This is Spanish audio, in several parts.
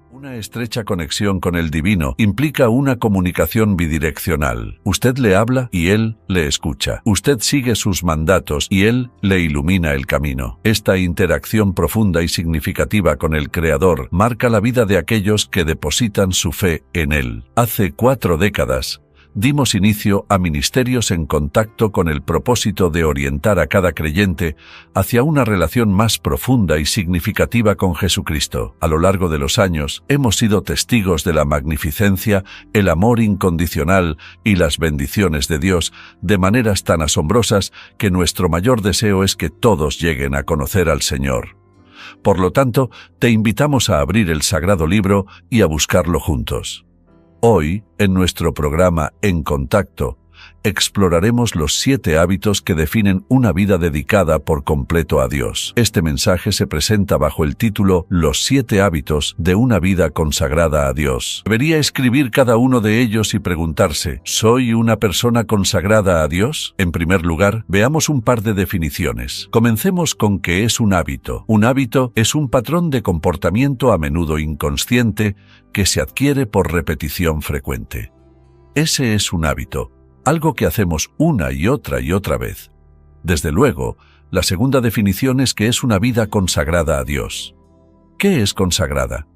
Una estrecha conexión con el divino implica una comunicación bidireccional. Usted le habla y Él le escucha. Usted sigue sus mandatos y Él le ilumina el camino. Esta interacción profunda y significativa con el Creador marca la vida de aquellos que depositan su fe en Él. Hace 4 décadas, dimos inicio a ministerios en contacto con el propósito de orientar a cada creyente hacia una relación más profunda y significativa con Jesucristo. A lo largo de los años, hemos sido testigos de la magnificencia, el amor incondicional y las bendiciones de Dios de maneras tan asombrosas que nuestro mayor deseo es que todos lleguen a conocer al Señor. Por lo tanto, te invitamos a abrir el Sagrado Libro y a buscarlo juntos. Hoy, en nuestro programa En Contacto, exploraremos los 7 hábitos que definen una vida dedicada por completo a Dios. Este mensaje se presenta bajo el título Los 7 hábitos de una vida consagrada a Dios. Debería escribir cada uno de ellos y preguntarse, ¿soy una persona consagrada a Dios? En primer lugar, veamos un par de definiciones. Comencemos con qué es un hábito. Un hábito es un patrón de comportamiento a menudo inconsciente que se adquiere por repetición frecuente. Ese es un hábito. Algo que hacemos una y otra vez. Desde luego, la segunda definición es que es una vida consagrada a Dios. ¿Qué es consagrada?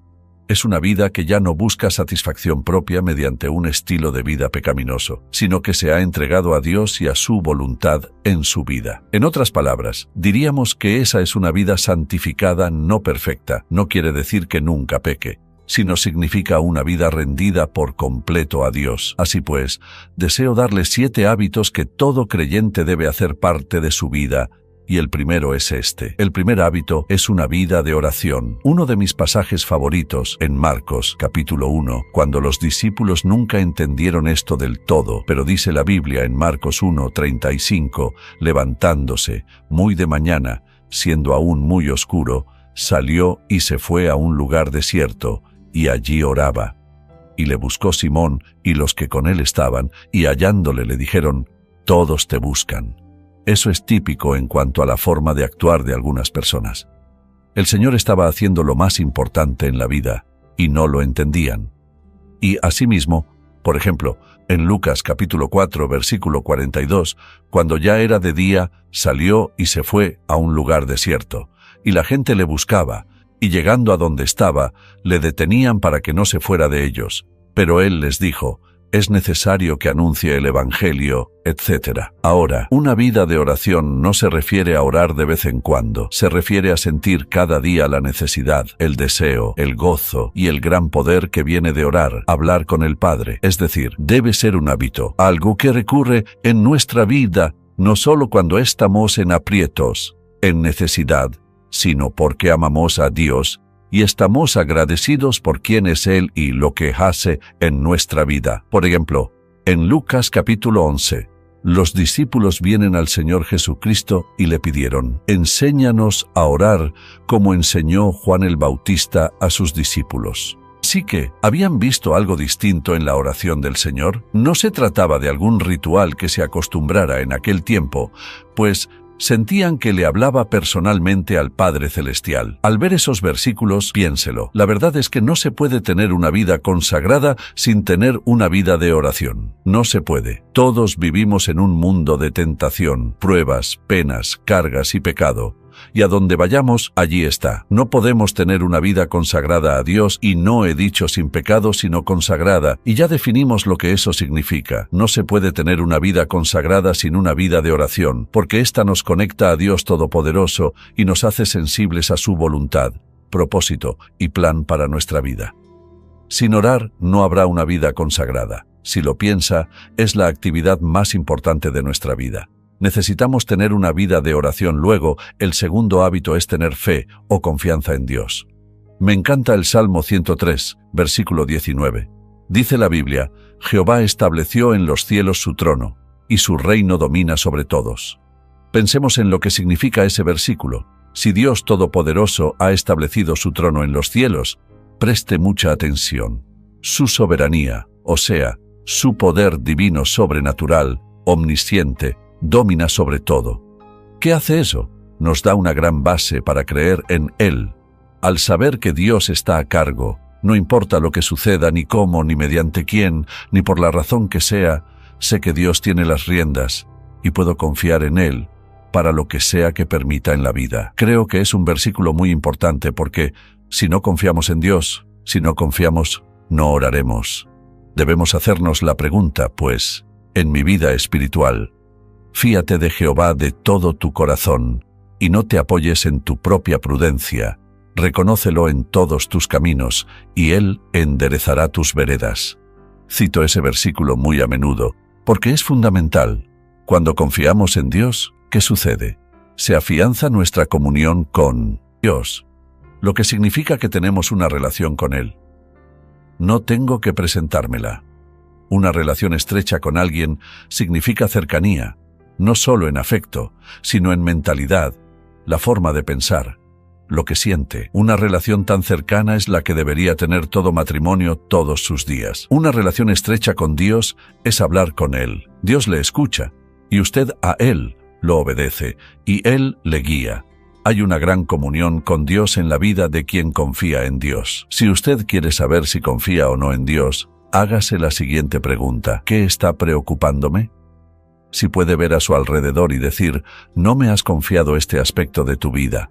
Es una vida que ya no busca satisfacción propia mediante un estilo de vida pecaminoso, sino que se ha entregado a Dios y a su voluntad en su vida. En otras palabras, diríamos que esa es una vida santificada, no perfecta. No quiere decir que nunca peque, sino significa una vida rendida por completo a Dios. Así pues, deseo darle 7 hábitos que todo creyente debe hacer parte de su vida, y el primero es este. El primer hábito es una vida de oración. Uno de mis pasajes favoritos, en Marcos, capítulo 1, cuando los discípulos nunca entendieron esto del todo, pero dice la Biblia en Marcos 1:35, levantándose, muy de mañana, siendo aún muy oscuro, salió y se fue a un lugar desierto, y allí oraba. Y le buscó Simón y los que con él estaban, y hallándole le dijeron, «Todos te buscan». Eso es típico en cuanto a la forma de actuar de algunas personas. El Señor estaba haciendo lo más importante en la vida, y no lo entendían. Y asimismo, por ejemplo, en Lucas capítulo 4, versículo 42, cuando ya era de día, salió y se fue a un lugar desierto, y la gente le buscaba, y llegando a donde estaba, le detenían para que no se fuera de ellos. Pero él les dijo, es necesario que anuncie el Evangelio, etc. Ahora, una vida de oración no se refiere a orar de vez en cuando, se refiere a sentir cada día la necesidad, el deseo, el gozo y el gran poder que viene de orar, hablar con el Padre. Es decir, debe ser un hábito, algo que recurre en nuestra vida, no solo cuando estamos en aprietos, en necesidad, sino porque amamos a Dios y estamos agradecidos por quién es Él y lo que hace en nuestra vida. Por ejemplo, en Lucas capítulo 11, los discípulos vienen al Señor Jesucristo y le pidieron, «Enséñanos a orar como enseñó Juan el Bautista a sus discípulos». Así que, ¿habían visto algo distinto en la oración del Señor? No se trataba de algún ritual que se acostumbrara en aquel tiempo, pues sentían que le hablaba personalmente al Padre Celestial. Al ver esos versículos, piénselo. La verdad es que no se puede tener una vida consagrada sin tener una vida de oración. No se puede. Todos vivimos en un mundo de tentación, pruebas, penas, cargas y pecado. Y a donde vayamos, allí está. No podemos tener una vida consagrada a Dios, y no he dicho sin pecado, sino consagrada, y ya definimos lo que eso significa. No se puede tener una vida consagrada sin una vida de oración, porque ésta nos conecta a Dios Todopoderoso y nos hace sensibles a su voluntad, propósito y plan para nuestra vida. Sin orar, no habrá una vida consagrada. Si lo piensa, es la actividad más importante de nuestra vida. Necesitamos tener una vida de oración. Luego, el segundo hábito es tener fe o confianza en Dios. Me encanta el Salmo 103, versículo 19. Dice la Biblia, «Jehová estableció en los cielos su trono, y su reino domina sobre todos». Pensemos en lo que significa ese versículo. Si Dios Todopoderoso ha establecido su trono en los cielos, preste mucha atención. Su soberanía, o sea, su poder divino sobrenatural, omnisciente, domina sobre todo. ¿Qué hace eso? Nos da una gran base para creer en Él. Al saber que Dios está a cargo, No importa lo que suceda, ni cómo, ni mediante quién, ni por la razón que sea, sé que Dios tiene las riendas y puedo confiar en Él para lo que sea que permita en la vida. Creo que es un versículo muy importante porque si no confiamos en Dios, si no confiamos, no oraremos. Debemos hacernos la pregunta, pues, en mi vida espiritual, fíate de Jehová de todo tu corazón y no te apoyes en tu propia prudencia. Reconócelo en todos tus caminos, y Él enderezará tus veredas. Cito ese versículo muy a menudo, porque es fundamental. Cuando confiamos en Dios, ¿qué sucede? Se afianza nuestra comunión con Dios, lo que significa que tenemos una relación con Él. No tengo que presentármela. Una relación estrecha con alguien significa cercanía, no solo en afecto, sino en mentalidad, la forma de pensar, lo que siente. Una relación tan cercana es la que debería tener todo matrimonio todos sus días. Una relación estrecha con Dios es hablar con Él. Dios le escucha, y usted a Él lo obedece, y Él le guía. Hay una gran comunión con Dios en la vida de quien confía en Dios. Si usted quiere saber si confía o no en Dios, hágase la siguiente pregunta: ¿qué está preocupándome? Si puede ver a su alrededor y decir, no me has confiado este aspecto de tu vida.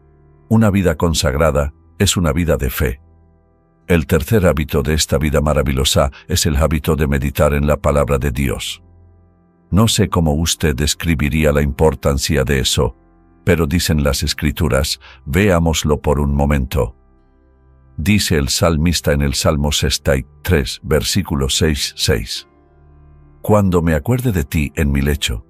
Una vida consagrada es una vida de fe. El tercer hábito de esta vida maravillosa es el hábito de meditar en la palabra de Dios. No sé cómo usted describiría la importancia de eso, pero dicen las Escrituras, veámoslo por un momento. Dice el salmista en el Salmo 63, versículo 6. Cuando me acuerde de ti en mi lecho,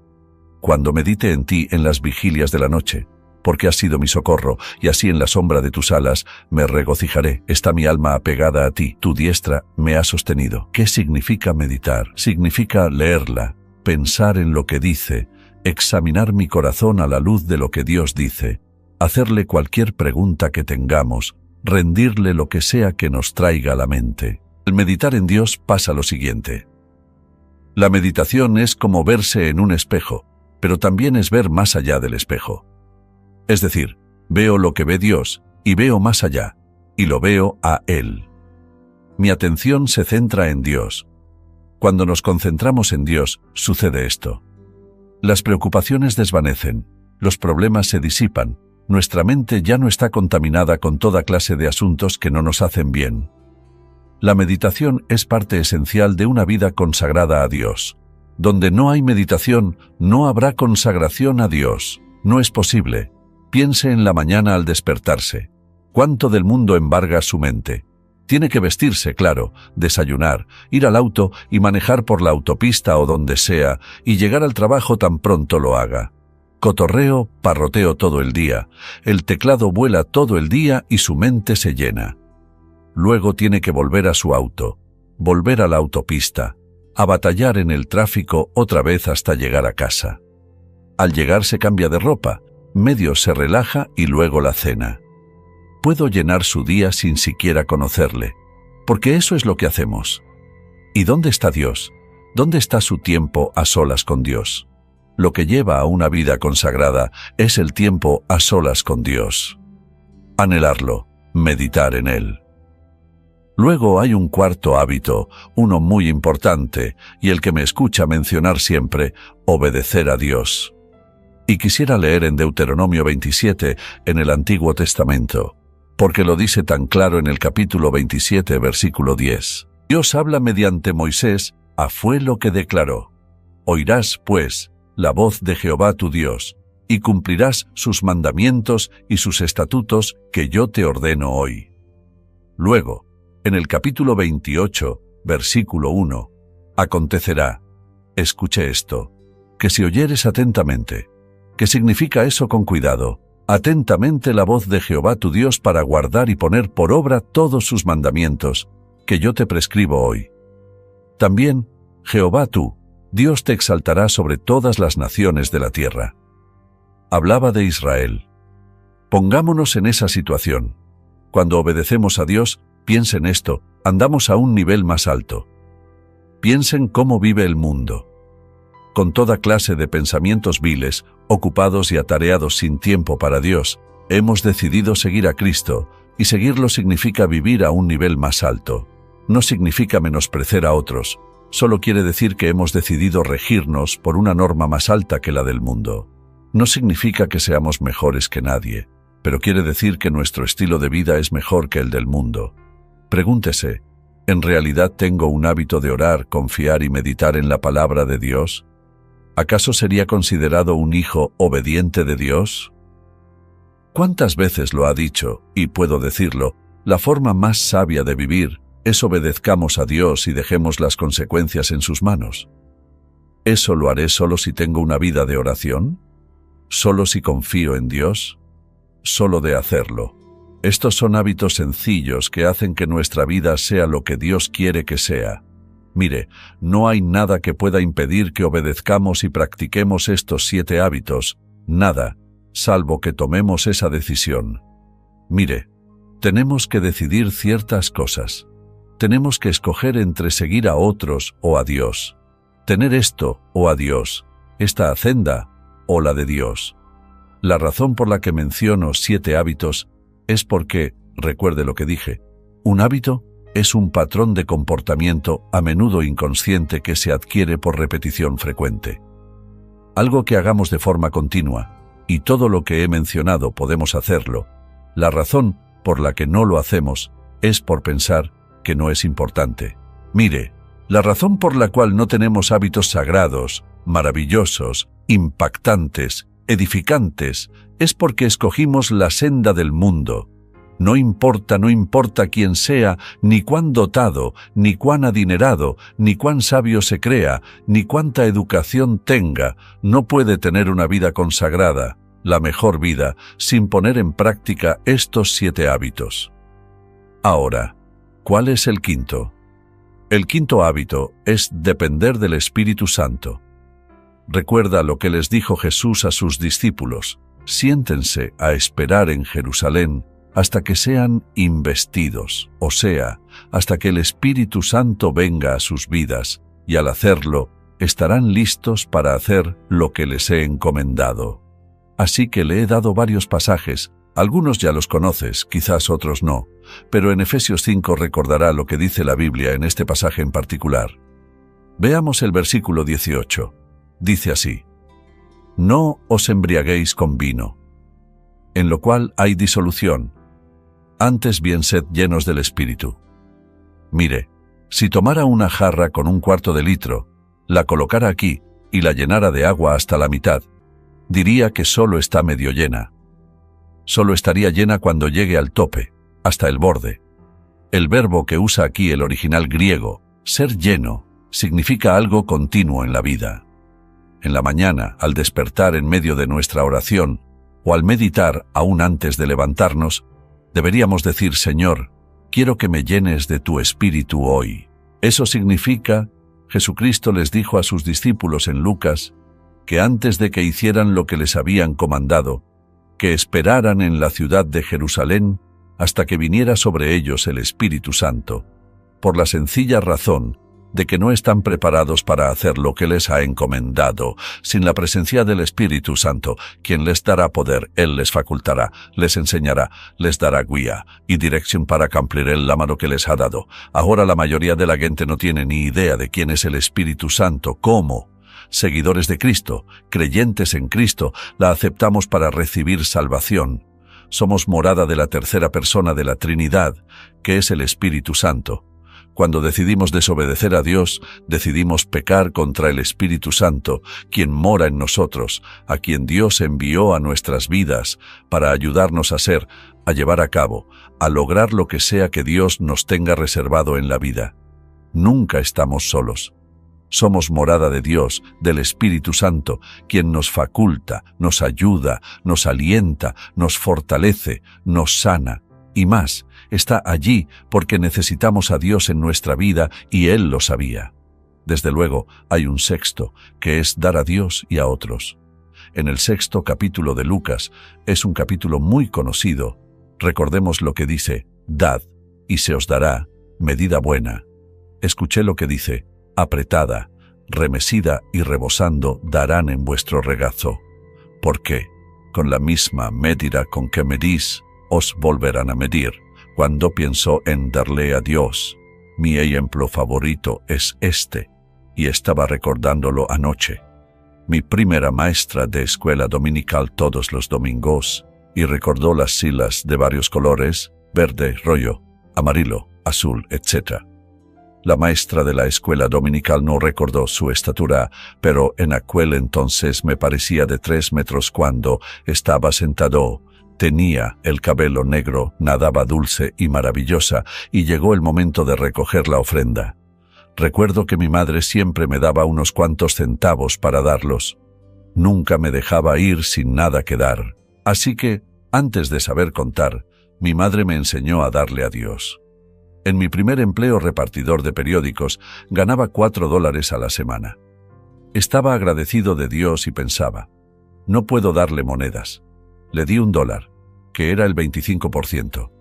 cuando medite en ti en las vigilias de la noche, porque has sido mi socorro, y así en la sombra de tus alas me regocijaré. Está mi alma apegada a ti, tu diestra me ha sostenido. ¿Qué significa meditar? Significa leerla, pensar en lo que dice, examinar mi corazón a la luz de lo que Dios dice, hacerle cualquier pregunta que tengamos, rendirle lo que sea que nos traiga a la mente. Al meditar en Dios pasa lo siguiente. La meditación es como verse en un espejo, pero también es ver más allá del espejo. Es decir, veo lo que ve Dios y veo más allá, y lo veo a Él. Mi atención se centra en Dios. Cuando nos concentramos en Dios, sucede esto. Las preocupaciones desvanecen, los problemas se disipan, nuestra mente ya no está contaminada con toda clase de asuntos que no nos hacen bien. La meditación es parte esencial de una vida consagrada a Dios. Donde no hay meditación, no habrá consagración a Dios. No es posible. Piense en la mañana al despertarse. ¿Cuánto del mundo embarga su mente? Tiene que vestirse, claro, desayunar, ir al auto y manejar por la autopista o donde sea, y llegar al trabajo tan pronto lo haga. Cotorreo, parroteo todo el día. El teclado vuela todo el día y su mente se llena. Luego tiene que volver a su auto, volver a la autopista, a batallar en el tráfico otra vez hasta llegar a casa. Al llegar se cambia de ropa, medio se relaja y luego la cena. Puedo llenar su día sin siquiera conocerle, porque eso es lo que hacemos. ¿Y dónde está Dios? ¿Dónde está su tiempo a solas con Dios? Lo que lleva a una vida consagrada es el tiempo a solas con Dios. Anhelarlo, meditar en Él. Luego hay un cuarto hábito, uno muy importante, y el que me escucha mencionar siempre, obedecer a Dios. Y quisiera leer en Deuteronomio 27, en el Antiguo Testamento, porque lo dice tan claro en el capítulo 27, versículo 10. Dios habla mediante Moisés, fue lo que declaró. Oirás, pues, la voz de Jehová tu Dios, y cumplirás sus mandamientos y sus estatutos que yo te ordeno hoy. Luego, en el capítulo 28, versículo 1, acontecerá, escuche esto, que si oyeres atentamente. ¿Qué significa eso con cuidado? Atentamente la voz de Jehová tu Dios para guardar y poner por obra todos sus mandamientos, que yo te prescribo hoy. También, Jehová tú, Dios te exaltará sobre todas las naciones de la tierra. Hablaba de Israel. Pongámonos en esa situación. Cuando obedecemos a Dios, piensen esto, andamos a un nivel más alto. Piensen cómo vive el mundo. Con toda clase de pensamientos viles, ocupados y atareados sin tiempo para Dios, hemos decidido seguir a Cristo, y seguirlo significa vivir a un nivel más alto. No significa menospreciar a otros, solo quiere decir que hemos decidido regirnos por una norma más alta que la del mundo. No significa que seamos mejores que nadie, pero quiere decir que nuestro estilo de vida es mejor que el del mundo. Pregúntese, ¿en realidad tengo un hábito de orar, confiar y meditar en la palabra de Dios? ¿Acaso sería considerado un hijo obediente de Dios? ¿Cuántas veces lo ha dicho, y puedo decirlo, la forma más sabia de vivir es obedezcamos a Dios y dejemos las consecuencias en sus manos? ¿Eso lo haré solo si tengo una vida de oración? ¿Solo si confío en Dios? Solo de hacerlo. Estos son hábitos sencillos que hacen que nuestra vida sea lo que Dios quiere que sea. Mire, no hay nada que pueda impedir que obedezcamos y practiquemos estos 7 hábitos, nada, salvo que tomemos esa decisión. Mire, tenemos que decidir ciertas cosas. Tenemos que escoger entre seguir a otros o a Dios. Tener esto o a Dios, esta hacenda o la de Dios. La razón por la que menciono 7 hábitos es porque, recuerde lo que dije, un hábito es un patrón de comportamiento a menudo inconsciente que se adquiere por repetición frecuente. Algo que hagamos de forma continua, y todo lo que he mencionado podemos hacerlo. La razón por la que no lo hacemos es por pensar que no es importante. Mire, la razón por la cual no tenemos hábitos sagrados, maravillosos, impactantes, edificantes, es porque escogimos la senda del mundo. No importa quién sea, ni cuán dotado, ni cuán adinerado, ni cuán sabio se crea, ni cuánta educación tenga, no puede tener una vida consagrada, la mejor vida, sin poner en práctica estos 7 hábitos. Ahora, ¿cuál es el quinto? El quinto hábito es depender del Espíritu Santo. Recuerda lo que les dijo Jesús a sus discípulos: siéntense a esperar en Jerusalén hasta que sean investidos, o sea, hasta que el Espíritu Santo venga a sus vidas, y al hacerlo, estarán listos para hacer lo que les he encomendado. Así que le he dado varios pasajes, algunos ya los conoces, quizás otros no, pero en Efesios 5 recordará lo que dice la Biblia en este pasaje en particular. Veamos el versículo 18. Dice así: no os embriaguéis con vino, en lo cual hay disolución, antes bien sed llenos del Espíritu. Mire, si tomara una jarra con 1/4 de litro, la colocara aquí y la llenara de agua hasta la mitad, diría que solo está medio llena. Solo estaría llena cuando llegue al tope, hasta el borde. El verbo que usa aquí el original griego, ser lleno, significa algo continuo en la vida. En la mañana, al despertar en medio de nuestra oración, o al meditar aún antes de levantarnos, deberíamos decir: Señor, quiero que me llenes de tu Espíritu hoy. Eso significa, Jesucristo les dijo a sus discípulos en Lucas, que antes de que hicieran lo que les habían comandado, que esperaran en la ciudad de Jerusalén hasta que viniera sobre ellos el Espíritu Santo, por la sencilla razón de que no están preparados para hacer lo que les ha encomendado. Sin la presencia del Espíritu Santo, quien les dará poder, Él les facultará, les enseñará, les dará guía y dirección para cumplir el llamado que les ha dado. Ahora la mayoría de la gente no tiene ni idea de quién es el Espíritu Santo. ¿Cómo? Seguidores de Cristo, creyentes en Cristo, la aceptamos para recibir salvación. Somos morada de la tercera persona de la Trinidad, que es el Espíritu Santo. Cuando decidimos desobedecer a Dios, decidimos pecar contra el Espíritu Santo, quien mora en nosotros, a quien Dios envió a nuestras vidas para ayudarnos a llevar a cabo, a lograr lo que sea que Dios nos tenga reservado en la vida. Nunca estamos solos. Somos morada de Dios, del Espíritu Santo, quien nos faculta, nos ayuda, nos alienta, nos fortalece, nos sana, y más, está allí porque necesitamos a Dios en nuestra vida y Él lo sabía. Desde luego, hay un sexto, que es dar a Dios y a otros. En el 6º capítulo de Lucas, es un capítulo muy conocido. Recordemos lo que dice: dad, y se os dará, medida buena. Escuché lo que dice: apretada, remesida y rebosando darán en vuestro regazo. Porque, con la misma medida con que medís, os volverán a medir. Cuando pienso en darle a Dios, mi ejemplo favorito es este, y estaba recordándolo anoche. Mi primera maestra de escuela dominical todos los domingos, y recordó las siglas de varios colores, verde, rojo, amarillo, azul, etc. La maestra de la escuela dominical no recordó su estatura, pero en aquel entonces me parecía de 3 metros cuando estaba sentado. Tenía el cabello negro, nadaba dulce y maravillosa, y llegó el momento de recoger la ofrenda. Recuerdo que mi madre siempre me daba unos cuantos centavos para darlos. Nunca me dejaba ir sin nada que dar. Así que, antes de saber contar, mi madre me enseñó a darle a Dios. En mi primer empleo repartidor de periódicos, ganaba $4 a la semana. Estaba agradecido de Dios y pensaba, no puedo darle monedas. Le di $1, que era el 25%.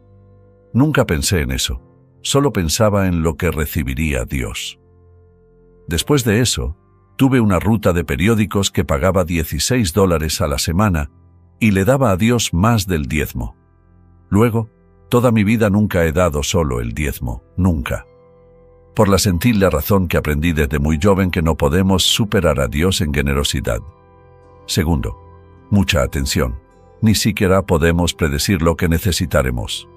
Nunca pensé en eso, solo pensaba en lo que recibiría Dios. Después de eso, tuve una ruta de periódicos que pagaba $16 a la semana y le daba a Dios más del diezmo. Luego, toda mi vida nunca he dado solo el diezmo, nunca. Por la sencilla razón que aprendí desde muy joven que no podemos superar a Dios en generosidad. Segundo, mucha atención. Ni siquiera podemos predecir lo que necesitaremos.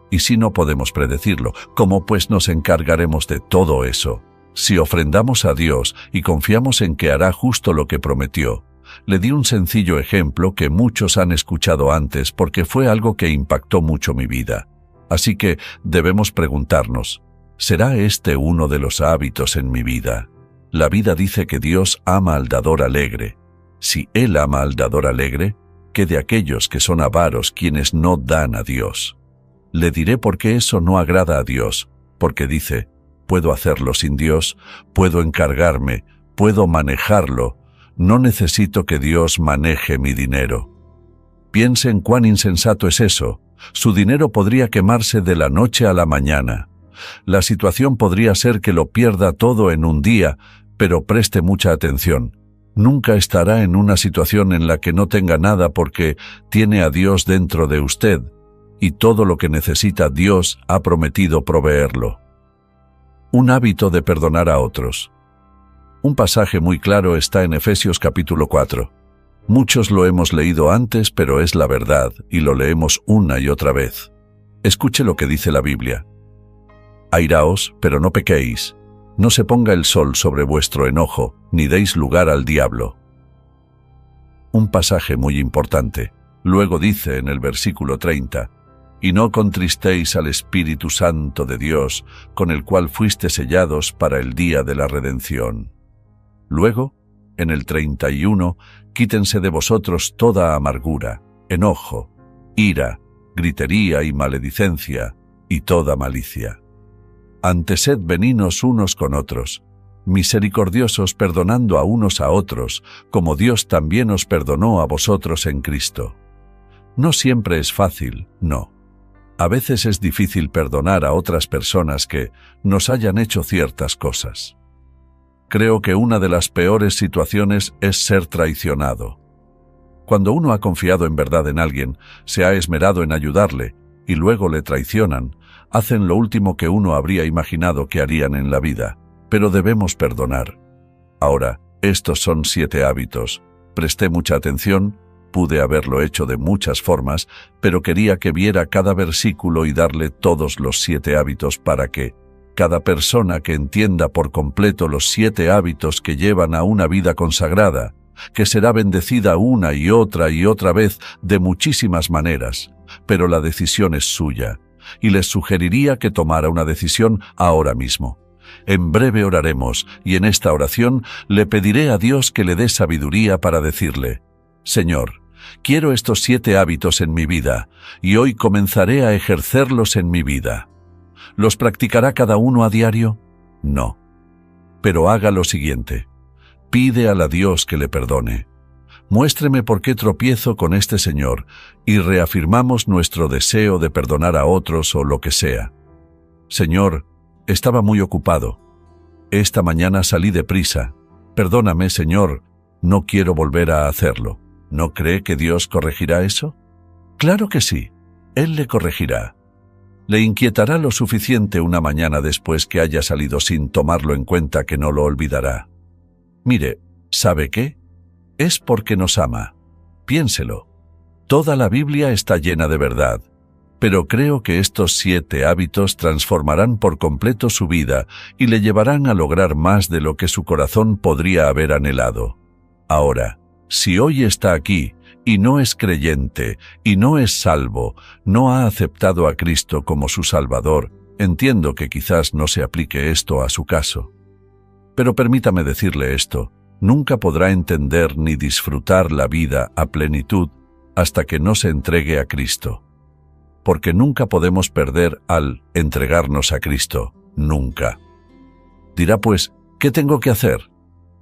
Y si no podemos predecirlo, ¿cómo pues nos encargaremos de todo eso? Si ofrendamos a Dios y confiamos en que hará justo lo que prometió. Le di un sencillo ejemplo que muchos han escuchado antes porque fue algo que impactó mucho mi vida. Así que debemos preguntarnos, ¿será este uno de los hábitos en mi vida? La vida dice que Dios ama al dador alegre. Si Él ama al dador alegre, ¿qué de aquellos que son avaros quienes no dan a Dios? Le diré por qué eso no agrada a Dios, porque dice, puedo hacerlo sin Dios, puedo encargarme, puedo manejarlo, no necesito que Dios maneje mi dinero. Piense en cuán insensato es eso. Su dinero podría quemarse de la noche a la mañana. La situación podría ser que lo pierda todo en un día, pero preste mucha atención. Nunca estará en una situación en la que no tenga nada porque tiene a Dios dentro de usted, y todo lo que necesita Dios ha prometido proveerlo. Un hábito de perdonar a otros. Un pasaje muy claro está en Efesios capítulo 4. Muchos lo hemos leído antes, pero es la verdad, y lo leemos una y otra vez. Escuche lo que dice la Biblia. Airaos, pero no pequéis. No se ponga el sol sobre vuestro enojo, ni deis lugar al diablo. Un pasaje muy importante. Luego dice en el versículo 30, y no contristéis al Espíritu Santo de Dios, con el cual fuiste sellados para el día de la redención. Luego, en el 31, quítense de vosotros toda amargura, enojo, ira, gritería y maledicencia, y toda malicia. Antes sed benignos unos con otros, misericordiosos perdonando a unos a otros, como Dios también os perdonó a vosotros en Cristo. No siempre es fácil, no. A veces es difícil perdonar a otras personas que nos hayan hecho ciertas cosas. Creo que una de las peores situaciones es ser traicionado. Cuando uno ha confiado en verdad en alguien, se ha esmerado en ayudarle, y luego le traicionan, hacen lo último que uno habría imaginado que harían en la vida, pero debemos perdonar. Ahora, estos son 7 hábitos. Presté mucha atención, pude haberlo hecho de muchas formas, pero quería que viera cada versículo y darle todos los 7 hábitos para que cada persona que entienda por completo los 7 hábitos que llevan a una vida consagrada, que será bendecida una y otra vez de muchísimas maneras, pero la decisión es suya, y les sugeriría que tomara una decisión ahora mismo. En breve oraremos, y en esta oración le pediré a Dios que le dé sabiduría para decirle, Señor, quiero estos 7 hábitos en mi vida, y hoy comenzaré a ejercerlos en mi vida. ¿Los practicará cada uno a diario? No. Pero haga lo siguiente. Pide a Dios que le perdone. Muéstreme por qué tropiezo con este señor y reafirmamos nuestro deseo de perdonar a otros o lo que sea. Señor, estaba muy ocupado. Esta mañana salí deprisa. Perdóname, Señor, no quiero volver a hacerlo. ¿No cree que Dios corregirá eso? Claro que sí. Él le corregirá. Le inquietará lo suficiente una mañana después que haya salido sin tomarlo en cuenta que no lo olvidará. Mire, ¿sabe qué? Es porque nos ama. Piénselo. Toda la Biblia está llena de verdad, pero creo que estos 7 hábitos transformarán por completo su vida y le llevarán a lograr más de lo que su corazón podría haber anhelado. Ahora, si hoy está aquí y no es creyente y no es salvo, no ha aceptado a Cristo como su Salvador, entiendo que quizás no se aplique esto a su caso. Pero permítame decirle esto, nunca podrá entender ni disfrutar la vida a plenitud hasta que no se entregue a Cristo. Porque nunca podemos perder al entregarnos a Cristo, nunca. Dirá pues, ¿qué tengo que hacer?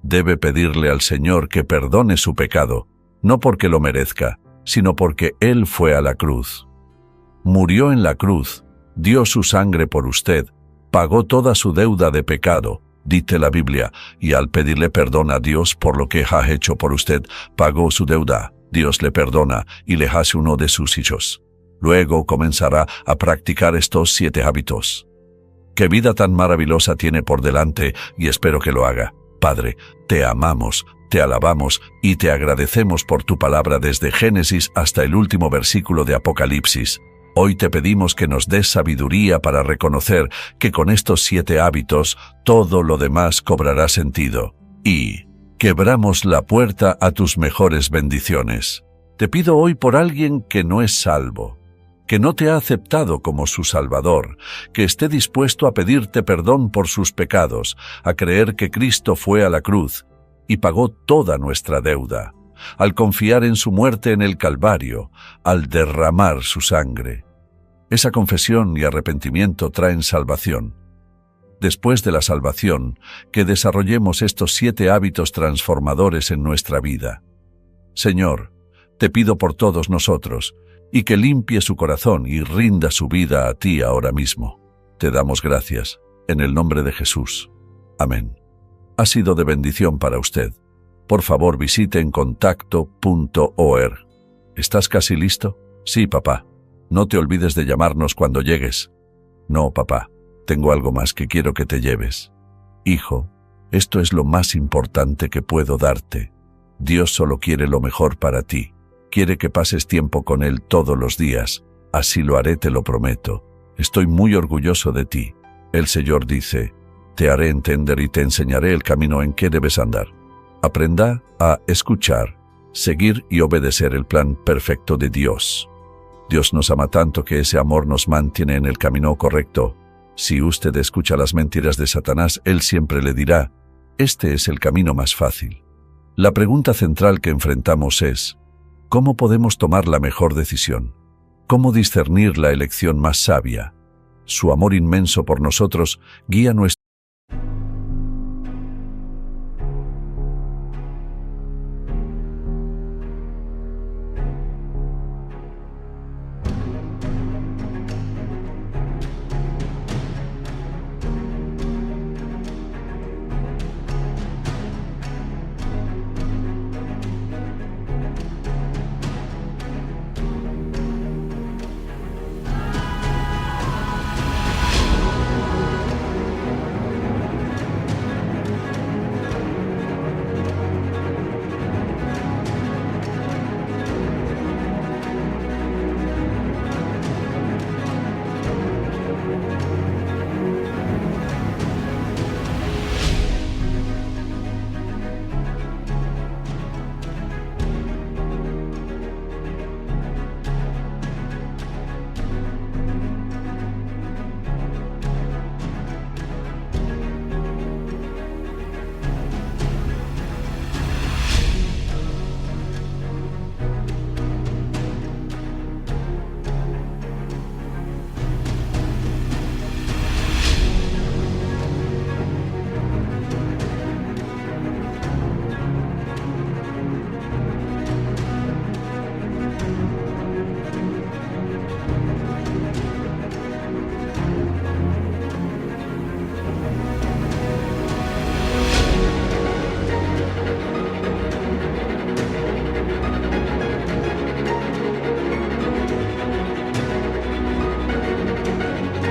Debe pedirle al Señor que perdone su pecado, no porque lo merezca, sino porque Él fue a la cruz. Murió en la cruz, dio su sangre por usted, pagó toda su deuda de pecado, dice la Biblia, y al pedirle perdón a Dios por lo que ha hecho por usted, pagó su deuda, Dios le perdona y le hace uno de sus hijos. Luego comenzará a practicar estos 7 hábitos. ¡Qué vida tan maravillosa tiene por delante! Y espero que lo haga. Padre, te amamos, te alabamos y te agradecemos por tu palabra desde Génesis hasta el último versículo de Apocalipsis. Hoy te pedimos que nos des sabiduría para reconocer que con estos 7 hábitos todo lo demás cobrará sentido. Y quebramos la puerta a tus mejores bendiciones. Te pido hoy por alguien que no es salvo, que no te ha aceptado como su Salvador, que esté dispuesto a pedirte perdón por sus pecados, a creer que Cristo fue a la cruz y pagó toda nuestra deuda, al confiar en su muerte en el Calvario, al derramar su sangre. Esa confesión y arrepentimiento traen salvación. Después de la salvación, que desarrollemos estos 7 hábitos transformadores en nuestra vida. Señor, te pido por todos nosotros, y que limpie su corazón y rinda su vida a ti ahora mismo. Te damos gracias, en el nombre de Jesús. Amén. Ha sido de bendición para usted. Por favor, visite encontacto.org. ¿Estás casi listo? Sí, papá. No te olvides de llamarnos cuando llegues. No, papá. Tengo algo más que quiero que te lleves. Hijo, esto es lo más importante que puedo darte. Dios solo quiere lo mejor para ti. Quiere que pases tiempo con Él todos los días. Así lo haré, te lo prometo. Estoy muy orgulloso de ti. El Señor dice, te haré entender y te enseñaré el camino en que debes andar. Aprenda a escuchar, seguir y obedecer el plan perfecto de Dios. Dios nos ama tanto que ese amor nos mantiene en el camino correcto. Si usted escucha las mentiras de Satanás, él siempre le dirá, este es el camino más fácil. La pregunta central que enfrentamos es, ¿cómo podemos tomar la mejor decisión? ¿Cómo discernir la elección más sabia? Su amor inmenso por nosotros guía nuestra